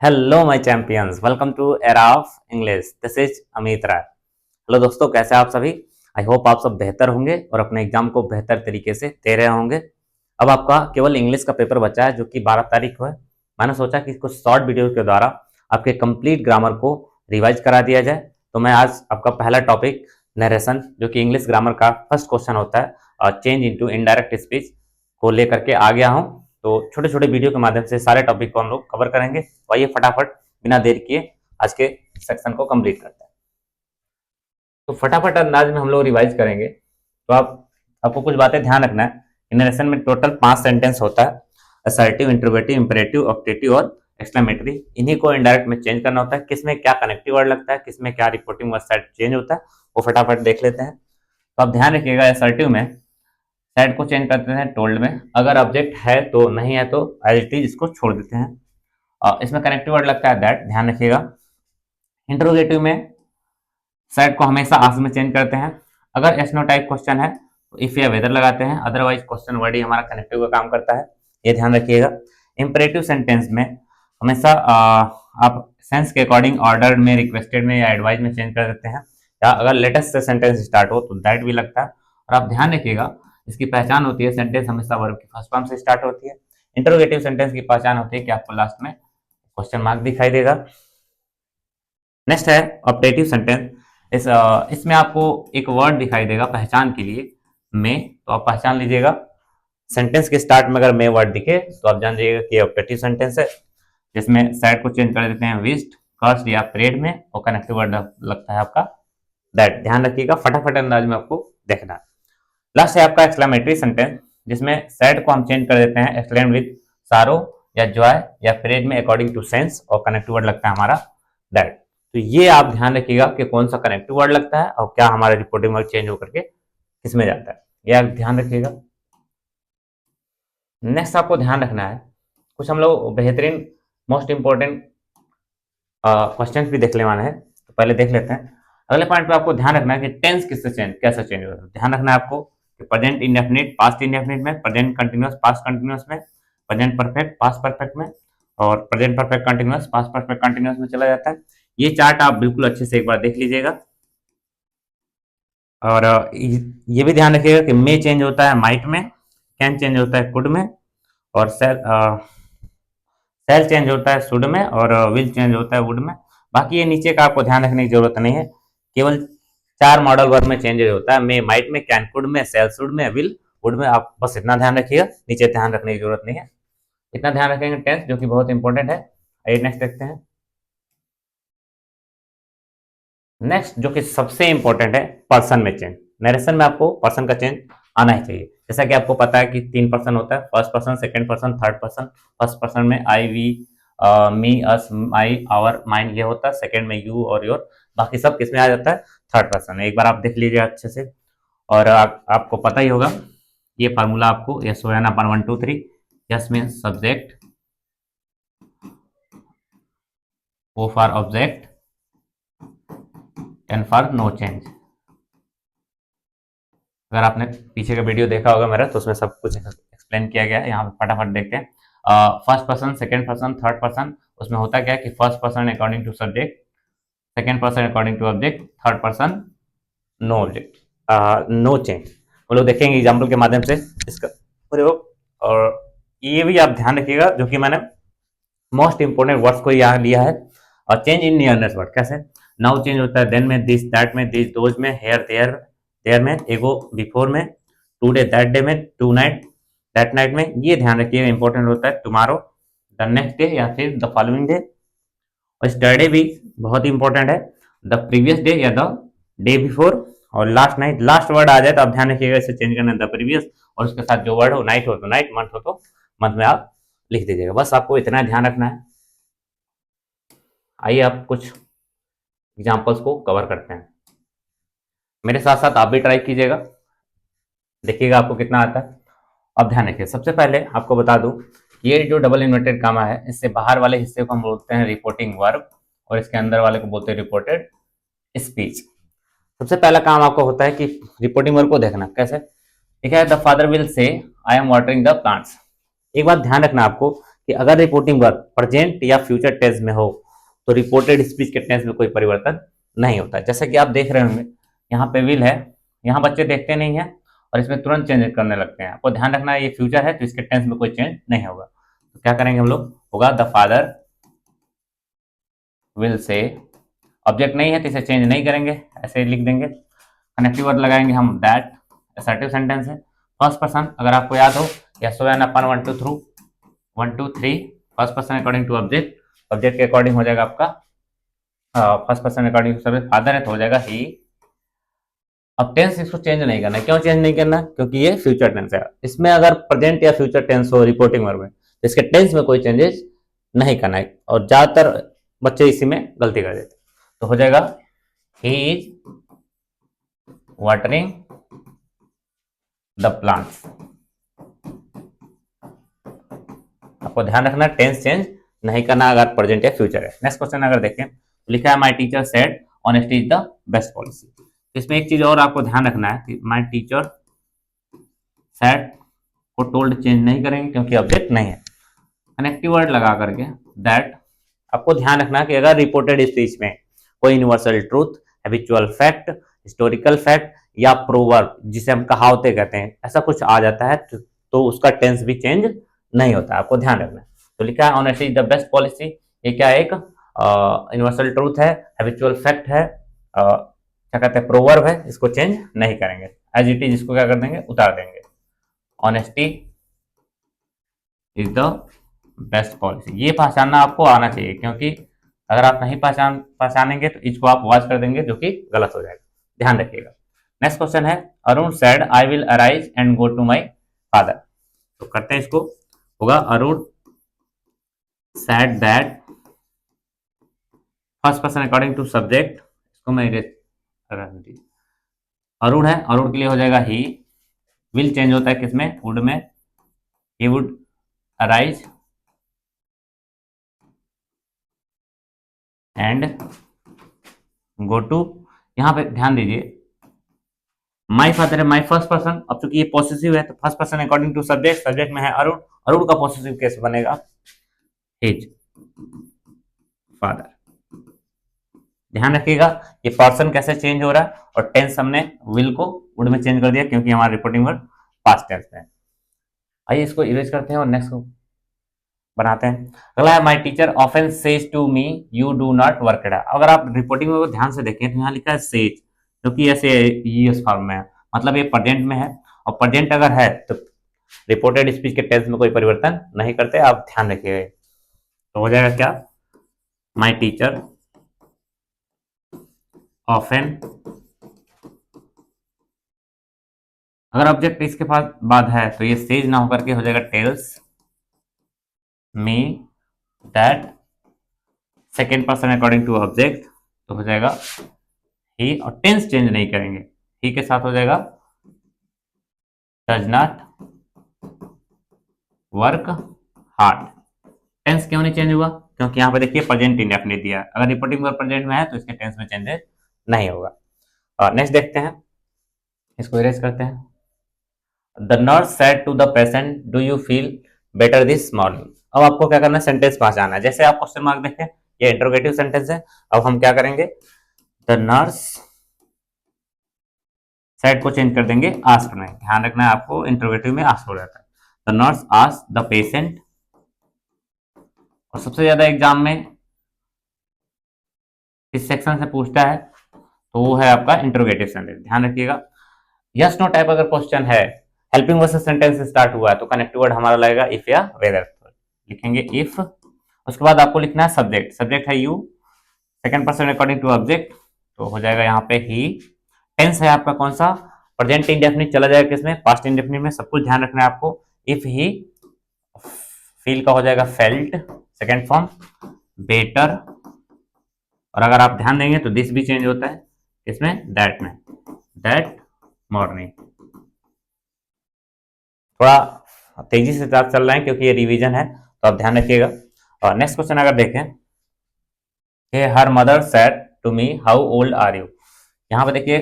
Hello my champions, welcome to era of English. This is Amit Rai. Hello दोस्तों, कैसे हैं आप सभी? आई होप आप सब बेहतर होंगे और अपने एग्जाम को बेहतर तरीके से दे रहे होंगे। अब आपका केवल इंग्लिश का पेपर बचा है जो कि 12 तारीख को है। मैंने सोचा कि कुछ शॉर्ट वीडियो के द्वारा आपके कंप्लीट ग्रामर को रिवाइज करा दिया जाए। तो मैं आज आपका पहला टॉपिक नरेशन, जो कि इंग्लिश ग्रामर का फर्स्ट क्वेश्चन होता है, चेंज इंटू इनडायरेक्ट स्पीच को लेकर के आ गया हूँ। तो छोटे छोटे वीडियो के माध्यम से सारे टॉपिक को हम लोग कवर करेंगे। तो आइए फटाफट बिना देर किए आज के सेक्शन को कंप्लीट करते हैं। तो फटाफट अंदाज में हम लोग रिवाइज करेंगे। तो आपको कुछ बातें ध्यान रखना है। नरेशन में टोटल 5 सेंटेंस होता है: असर्टिव, इंटरोगेटिव, इंपेरेटिव, ऑब्जेक्टिव और एक्सक्लेमेटरी। इन्हीं को इनडायरेक्ट में चेंज करना होता है। किसमें क्या कनेक्टिव वर्ड लगता है, किसमें क्या रिपोर्टिंग वर्ड सेट चेंज होता है, वो फटाफट देख लेते हैं। तो आप ध्यान रखिएगा, असर्टिव में सेट को चेंज करते हैं टोल्ड में। अगर ऑब्जेक्ट है तो, नहीं है तो एज इट इज इसको छोड़ देते हैं। इसमें कनेक्टिव वर्ड लगता है दैट, ध्यान रखिएगा। इंटरोगेटिव में सेट को हमेशा आस्क में चेंज करते हैं। अगर एस नो टाइप क्वेश्चन है तो इफ या वेदर लगाते हैं, अदरवाइज क्वेश्चन वर्ड ही हमारा कनेक्टिव का काम करता है, ये ध्यान रखिएगा। इंपरेटिव सेंटेंस में हमेशा आप सेंस के अकॉर्डिंग ऑर्डर में, रिक्वेस्टेड में या एडवाइज में चेंज कर देते हैं। या अगर लेटेस्ट से सेंटेंस स्टार्ट हो तो दैट भी लगता है। और आप ध्यान रखिएगा, इसकी पहचान होती है सेंटेंस हमेशा वर्ब की फर्स्ट फॉर्म से स्टार्ट होती है। इंटरोगेटिव सेंटेंस की पहचान होती है कि आपको लास्ट में क्वेश्चन मार्क दिखाई देगा। नेक्स्ट है ऑब्जेक्टिव सेंटेंस। इसमें आपको एक वर्ड दिखाई देगा पहचान के लिए, में, तो आप पहचान लीजिएगा। सेंटेंस के स्टार्ट में अगर में वर्ड दिखे तो आप जान जाइएगा कि ऑब्जेक्टिव सेंटेंस है, जिसमें सेट को चेंज कर देते हैं विश्ड, कर्स्ड या प्रेड में, और कनेक्टिव वर्ड लगता है आपका दैट। ध्यान रखिएगा, फटाफट अंदाज में आपको देखना है। लास्ट है आपका एक्सक्लेमेटरी सेंटेंस, जिसमें सेट को हम चेंज कर देते हैं एक्सक्लेम विद सारो या जॉय या प्रेज में अकॉर्डिंग टू सेंस, और कनेक्टिव वर्ड लगता है हमारा दैट। तो ये आप ध्यान रखिएगा कि कौन सा कनेक्टिव वर्ड लगता है और क्या हमारा रिपोर्टिंग वर्ड चेंज होकर के किसमें जाता है, ये आप ध्यान रखिएगा। नेक्स्ट आपको ध्यान रखना है, कुछ हम लोग बेहतरीन मोस्ट इंपॉर्टेंट क्वेश्चन भी देख ले वाले हैं। तो पहले देख लेते हैं। अगले पॉइंट पे आपको ध्यान रखना है कि टेंस किससे चेंज, कैसे चेंज होता है। ध्यान रखना है आपको कि प्रेजेंट इंडेफिनिट पास्ट इंडेफिनिट में, प्रेजेंट कंटिन्यूअस पास्ट कंटिन्यूअस में, प्रेजेंट परफेक्ट पास्ट परफेक्ट में, और present perfect continuous past perfect continuous में चला जाता है। ये चार्ट आप बिल्कुल अच्छे से एक बार देख लीजिएगा। और ये भी ध्यान रखिएगा कि मे चेंज होता है माइट में, कैन चेंज होता है कुड में, और सेल चेंज होता है शुड में, और विल चेंज होता है वुड में। बाकी ये नीचे का आपको ध्यान रखने की जरूरत नहीं है। केवल 4 मॉडल वर्ब में चेंज होता है, मे माइट में, कैन कुड में, सेल शुड में, विल वुड में। आप बस इतना ध्यान रखिएगा, नीचे ध्यान रखने की जरूरत नहीं है। इतना ध्यान रखेंगे टेंस, जो कि बहुत इंपॉर्टेंट है। आइए नेक्स्ट देखते हैं। नेक्स्ट जो कि सबसे इंपॉर्टेंट है, पर्सन में चेंज। नरेशन में आपको पर्सन का चेंज आना ही चाहिए। जैसा कि आपको पता है कि 3 पर्सन होता है, first person, second person, third person. First person में I, we, me, us, my, our, mine, ये होता है। सेकंड में यू और योर। बाकी सब किसमें आ जाता है? थर्ड पर्सन में। एक बार आप देख लीजिए अच्छे से। और आपको पता ही होगा ये फार्मूला, आपको यस हो जाना अपन 1 2 3। S means subject, O for object, N for no change. अगर आपने पीछे का वीडियो देखा होगा मेरा, तो उसमें सब कुछ एक्सप्लेन किया गया है। यहाँ पे फटाफट देखते हैं। First person, second person, third person, उसमें होता क्या है कि first person according to subject, second person according to object, third person no object, no change. वो लोग देखेंगे एग्जाम्पल के माध्यम से इसका प्रयोग। और ये भी आप ध्यान रखिएगा, जो कि मैंने मोस्ट इंपोर्टेंट वर्ड्स को यहाँ लिया है। और चेंज इन नियरनेस वर्ड कैसे? नाउ चेंज होता है देन में, दिस दैट में, दिस दोज में, हेयर देयर देयर में, एगो बिफोर में, टुडे दैट डे में, टू नाइट दैट नाइट में। ये ध्यान रखिएगा, इंपॉर्टेंट होता है। टुमारो, द नेक्स्ट डे या फिर द फॉलोइंग डे। और स्टरडे भी बहुत इंपॉर्टेंट है, द प्रीवियस डे या द डे बिफोर। और लास्ट नाइट, लास्ट वर्ड आ जाए तो आप ध्यान रखिएगा, इसे चेंज करना है द प्रीवियस, और उसके साथ जो वर्ड हो, नाइट हो तो नाइट, मंथ हो तो मंथ में आप लिख दीजिएगा। बस आपको इतना ध्यान रखना है। आइए आप कुछ एग्जाम्पल्स को कवर करते हैं। मेरे साथ साथ आप भी ट्राई कीजिएगा, देखिएगा आपको कितना आता है। अब ध्यान रखिए, सबसे पहले आपको बता दूं, ये जो डबल इन्वर्टेड कामा है, इससे बाहर वाले हिस्से को हम बोलते हैं रिपोर्टिंग वर्ब, और इसके अंदर वाले को बोलते हैं रिपोर्टेड स्पीच। सबसे पहला काम आपको होता है कि रिपोर्टिंग वर्ब को देखना। कैसे? ठीक है, the father will say I am watering the plants. एक बात ध्यान रखना आपको कि अगर रिपोर्टिंग वर्ब प्रेजेंट या फ्यूचर टेंस में हो तो रिपोर्टेड स्पीच के टेंस में कोई परिवर्तन नहीं होता। जैसे कि आप देख रहे होंगे यहाँ पे विल है, यहाँ बच्चे देखते नहीं है और इसमें तुरंत चेंज करने लगते हैं। आपको ध्यान रखना है ये फ्यूचर है तो इसके टेंस में कोई चेंज नहीं होगा। तो क्या करेंगे हम लोग, होगा the father will say. Object नहीं है तो इसे चेंज नहीं करेंगे, ऐसे लिख देंगे। कनेक्टिव वर्ड लगाएंगे हम दैट, असर्टिव सेंटेंस है। फर्स्ट पर्सन अगर आपको याद हो, यशो एन अपन 1 2 3 1 2 3 first person according to object, object के अकॉर्डिंग हो जाएगा आपका first person according to subject father है तो हो जाएगा ही। अब टेंस इसको चेंज नहीं करना है। क्यों चेंज नहीं करना? क्योंकि ये फ्यूचर टेंस है। इसमें अगर प्रेजेंट या फ्यूचर टेंस हो रिपोर्टिंग वर्ब में तो इसके टेंस में कोई चेंजेस नहीं करना है, और ज्यादातर बच्चे इसी में गलती कर देते। तो हो जाएगा he is watering the plants. आपको ध्यान रखना टेंस चेंज नहीं करना अगर प्रेजेंट या फ्यूचर है। नेक्स्ट क्वेश्चन अगर देखें तो लिखा है my teacher said honesty is the best policy. इसमें एक चीज और आपको ध्यान रखना है कि माय टीचर सेड को टोल्ड चेंज नहीं करेंगे क्योंकि ऑब्जेक्ट नहीं है। कनेक्टिव वर्ड लगा करके दैट, आपको ध्यान रखना कि अगर रिपोर्टेड स्पीच में कोई universal truth, habitual fact, historical fact या प्रोवर्ब जिसे हम कहावतें कहते हैं ऐसा कुछ आ जाता है तो उसका टेंस भी चेंज नहीं होता है। आपको ध्यान रखना है। तो लिखा है honesty is the best policy. ये क्या है? एक यूनिवर्सल ट्रूथ है, हैबिचुअल फैक्ट है, क्या कहते हैं प्रोवर्ब है, इसको चेंज नहीं करेंगे। एज इट इज इसको क्या कर देंगे, उतार देंगे। Honesty is the best policy, ये पहचानना आपको आना चाहिए, क्योंकि अगर आप नहीं पहचानेंगे तो इसको आप वॉच कर देंगे जो कि गलत हो जाएगा। ध्यान रखिएगा। नेक्स्ट क्वेश्चन है Arun said I will arise and go to my father. तो करते हैं इसको, होगा Arun said that, first person according to subject, इसको मैं अरुण है, अरुण के लिए हो जाएगा ही। विल चेंज होता है किसमें, वुड में, he would arise and go to. यहां पे ध्यान दीजिए माई फादर है, माई फर्स्ट पर्सन। अब चूंकि ये पॉसेसिव है तो first person according to subject, subject में है अरुण, अरुण का पॉसेसिव केस बनेगा हिज फादर। ध्यान रखिएगा ये पर्सन कैसे चेंज हो रहा है, और टेंस हमने विल को वुड में चेंज कर दिया क्योंकि हमारा रिपोर्टिंग वर्ड पास्ट टेंस में है। आइए इसको इरेज करते हैं और नेक्स्ट को बनाते हैं। अगला है my teacher often says to me you do not work it. अगर आप रिपोर्टिंग में ध्यान से देखें तो यहाँ लिखा है सेज, जो कि ऐसे यूएस फॉर्म में है, मतलब ये प्रेजेंट में है, और प्रेजेंट अगर है तो रिपोर्टेड स्पीच के टेंस में कोई परिवर्तन नहीं करते। आप ध्यान रखिएगा। तो हो जाएगा क्या, माई टीचर ऑफन, अगर ऑब्जेक्ट इसके पास बाद है तो ये सेज ना होकर के हो जाएगा tells me that, second person according to object तो हो जाएगा ही, और टेंस चेंज नहीं करेंगे, ही के साथ हो जाएगा does not work hard. Tense क्यों नहीं चेंज हुआ, क्योंकि यहाँ पे देखिए प्रेजेंट इंडेफिनिट दिया है। अगर रिपोर्टिंग वर्ब प्रेजेंट में है तो इसके टेंस में चेंजेस नहीं होगा। और नेक्स्ट देखते हैं, इसको इरेज करते हैं। The nurse said to the patient do you feel better this morning. अब आपको क्या करना है, सेंटेंस पहचाना है। जैसे आप क्वेश्चन मार्क देखें ये इंटरोगेटिव सेंटेंस है। अब हम क्या करेंगे, द नर्स सेड को चेंज कर देंगे आस्क में। ध्यान रखना है आपको, इंटरोगेटिव में आस्क हो जाता है। The nurse ask the patient, और सबसे ज्यादा एग्जाम में इस सेक्शन से पूछता है तो वो है आपका इंटरोगेटिव सेंटेंस। ध्यान रखिएगा। यस नो टाइप अगर क्वेश्चन है, हेल्पिंग वर्सेस सेंटेंस से स्टार्ट हुआ है तो कनेक्टिव वर्ड हमारा लगेगा इफ या वेदर। लिखेंगे इफ, उसके बाद आपको लिखना है सब्जेक्ट, सब्जेक्ट है you, second person according to object तो हो जाएगा यहाँ पे ही। टेंस है आपका कौन सा, प्रेजेंट इंडेफिनिट चला जाएगा किसमें, पास्ट इंडेफिनिट में। सब कुछ ध्यान रखना है आपको। इफ ही, फील का हो जाएगा फेल्ट, सेकेंड फॉर्म बेटर, और अगर आप ध्यान देंगे तो दिस भी चेंज होता है इसमें, दैट में, दैट मॉर्निंग। थोड़ा तेजी से चल रहे हैं क्योंकि ये रिवीजन है तो आप ध्यान रखिएगा। और नेक्स्ट क्वेश्चन अगर देखें, her mother said to me how old are you. यहाँ पे देखिए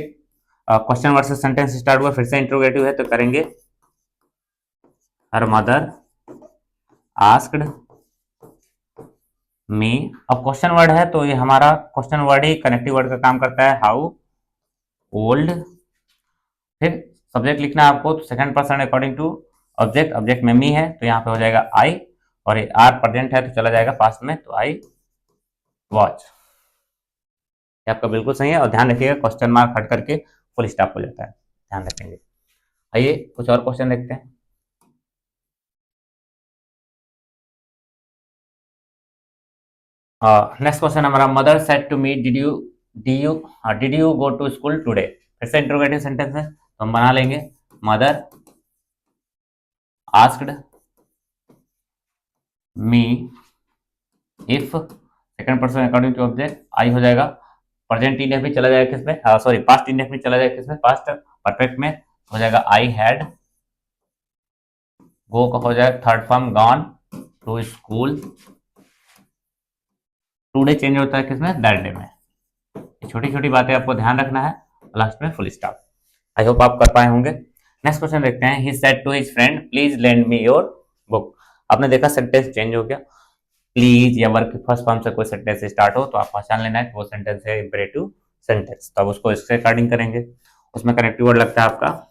क्वेश्चन वर्सेस सेंटेंस स्टार्ट हुआ, फिर से इंट्रोगेटिव है तो करेंगे हर मदर आस्क्ड मी। अब क्वेश्चन वर्ड है तो ये हमारा क्वेश्चन वर्ड ही कनेक्टिव वर्ड का काम करता है, हाउ ओल्ड। फिर सब्जेक्ट लिखना है आपको, तो second person according to object, object में मी है तो यहाँ पे हो जाएगा आई, और ये आर प्रेजेंट है तो चला जाएगा पास्ट में, तो आई वॉच। ये आपका बिल्कुल सही है, और ध्यान रखिएगा क्वेश्चन मार्क हट करके फुल स्टॉप हो जाता है, ध्यान रखेंगे। आइए कुछ और क्वेश्चन देखते हैं। नेक्स्ट क्वेश्चन हमारा, mother said to me did you go to school today. फिर से इंट्रोगेटिव सेंटेंस है तो हम बना लेंगे, mother asked me if, second person according to object, I हो जाएगा, प्रेजेंट इंडेफिनिट चला जाएगा किसमें, सॉरी पास्ट इंडेफिनिट चला जाएगा किसमें, पास्ट परफेक्ट में, हो जाएगा आई हैड, गो का हो जाएगा third form gone to school, today change होता है किसमें, दैट डे में। छोटी छोटी बातें आपको ध्यान रखना है, लास्ट में फुल स्टॉप। आई होप आप कर पाए होंगे। नेक्स्ट क्वेश्चन देखते हैं, he said to his friend please lend me your book. आपने देखा सेंटेंस चेंज हो गया, प्लीज या वर्ब की फर्स्ट फॉर्म से कोई सेंटेंस स्टार्ट हो तो आप पहचान लेना है कि वो सेंटेंस है इंपेरेटिव सेंटेंस, तो अब उसको इसके अकॉर्डिंग करेंगे। उसमें कनेक्टिव वर्ड लगता है आपका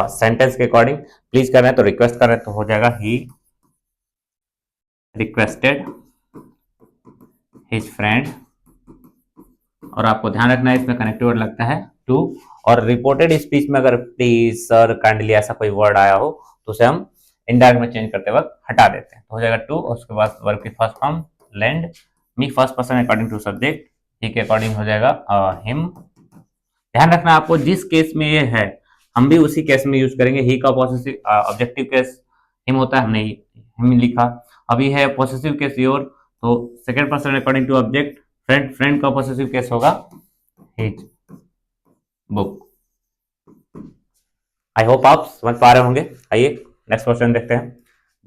सेंटेंस के अकॉर्डिंग, प्लीज कर रहे हैं तो रिक्वेस्ट कर रहे हैं तो हो जाएगा ही रिक्वेस्टेड हिज फ्रेंड, और आपको ध्यान रखना है इसमें कनेक्टिव वर्ड लगता है टू, और रिपोर्टेड स्पीच में अगर प्लीज सर काइंडली ऐसा कोई वर्ड आया हो तो उसे हम इंडायरेक्ट में चेंज करते वक्त हटा देते हैं, तो हो जाएगा टू, और उसके बाद वर्ब की first form land, me first person according to subject, he के अकॉर्डिंग हो जाएगा हिम। ध्यान रखना आपको जिस केस में ये है हम भी उसी केस में यूज करेंगे, ही का पॉसेसिव ऑब्जेक्टिव केस हिम होता है, हमने हिम लिखा। अभी है पॉसेसिव केस योर, तो second person according to object, friend, friend का पॉसेसिव केस होगा हिज बुक। आई होप आप समझ पा रहे होंगे। आइए नेक्स्ट क्वेश्चन देखते हैं,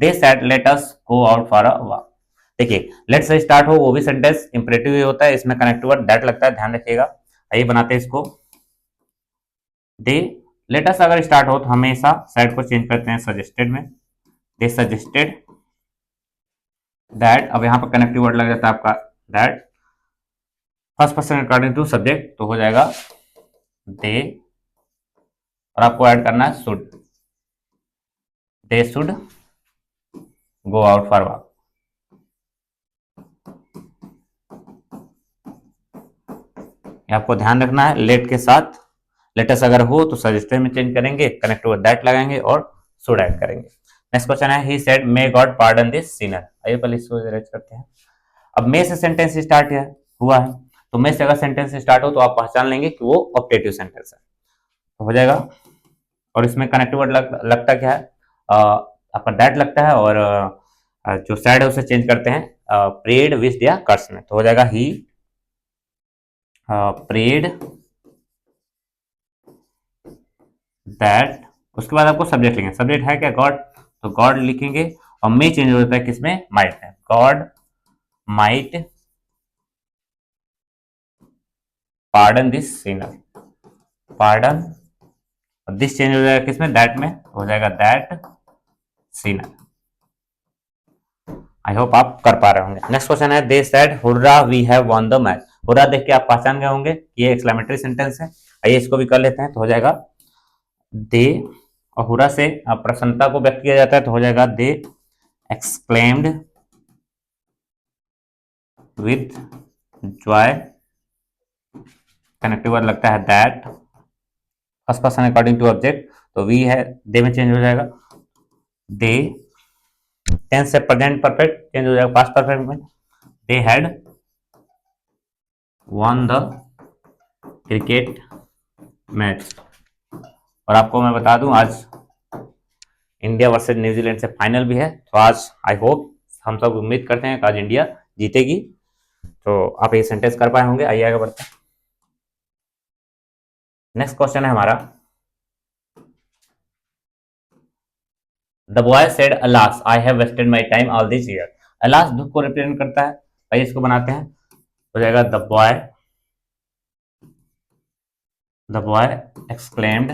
they said let us go out for a walk. देखिए लेट से स्टार्ट हो वो भी सेंटेंस इंपरेटिव होता है, इसमें कनेक्टिव वर्ड दैट लगता है, ध्यान रखिएगा। आइए बनाते हैं इसको, दे लेट अस अगर स्टार्ट हो तो हमेशा सेड को चेंज करते हैं सजेस्टेड में, दे सजेस्टेड दैट, अब यहाँ पर कनेक्टिव वर्ड लग जाता है आपका that, first person according to subject तो हो जाएगा दे, और आपको ऐड करना है should, they should go out for walk. आपको ध्यान रखना है लेट के साथ लेटस अगर हो तो सजेस्टेड में चेंज करेंगे, कनेक्ट वर्ड दैट लगाएंगे और शुड ऐड करेंगे। नेक्स्ट क्वेश्चन है, he said may God pardon this Sinner. आइए पहले इसको अरेंज करते हैं। अब मे से सेंटेंस स्टार्ट हुआ है तो मे से अगर सेंटेंस स्टार्ट हो तो आप पहचान लेंगे कि वो ऑब्जेक्टिव सेंटेंस है, तो हो जाएगा। और इसमें कनेक्टिव वर्ड लगता क्या है, आपका दैट लगता है, और जो सैड है उसे चेंज करते हैं प्रेड विश या कर्स में, तो हो जाएगा ही प्रेड दैट। उसके बाद आपको सब्जेक्ट लिखेंगे, सब्जेक्ट है क्या गॉड, तो गॉड लिखेंगे, और मे चेंज हो जाता है किसमें, माइट है, God might pardon this Sinner, pardon, this change हो जाएगा किसमें, दैट में, हो जाएगा दैट सिनर। आई होप आप कर पा रहे होंगे। नेक्स्ट क्वेश्चन है, they said hurrah we have won the match. Hurrah देख के आप पहचान गए होंगे ये एक्सक्लेमेटरी सेंटेंस है। आइए इसको भी कर लेते हैं, तो हो जाएगा दे, और हुर्रा से प्रसन्नता को व्यक्त किया जाता है तो हो जाएगा they exclaimed with joy, connective word लगता है that, first person according to object तो वी है, दे में चेंज हो जाएगा दे, टेंस से प्रेजेंट परफेक्ट चेंज हो जाएगा पास्ट परफेक्ट में, they had won the cricket match. और आपको मैं बता दूं आज इंडिया वर्सेस न्यूजीलैंड से फाइनल भी है, तो आज आई होप हम सब उम्मीद करते हैं कि आज इंडिया जीतेगी, तो आप ये सेंटेंस कर पाए होंगे। आइए आगे बढ़ते हैं। नेक्स्ट क्वेश्चन है हमारा, the boy said alas I have wasted my time all this year. Alas दुख को रिप्रेजेंट करता है, आइए इसको बनाते हैं, हो जाएगा द बॉय एक्सक्लेम्ड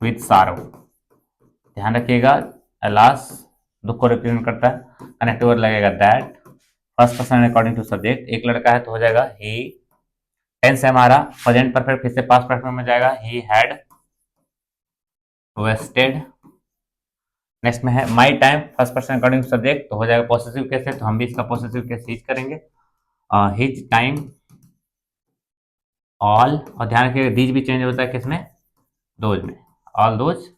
विद सारो। ध्यान रखिएगा अलास दुख को रिप्रेजेंट करता है। कनेक्टिव वर्ड लगेगा that. First person according to subject, एक लड़का है तो हो जाएगा ही। टेंस है हमारा प्रेजेंट परफेक्ट, फिर से पास्ट परफेक्ट में जाएगा ही हैड वेस्टेड। नेक्स्ट में है my time, first person according to subject तो हो जाएगा पॉसेसिव केस है, तो हम भी इसका पॉसेसिव केस यूज करेंगे। हिज टाइम ऑल, और ध्यान रखिएगा दीज भी चेंज होता है किसमें, दोज में, ऑल दोज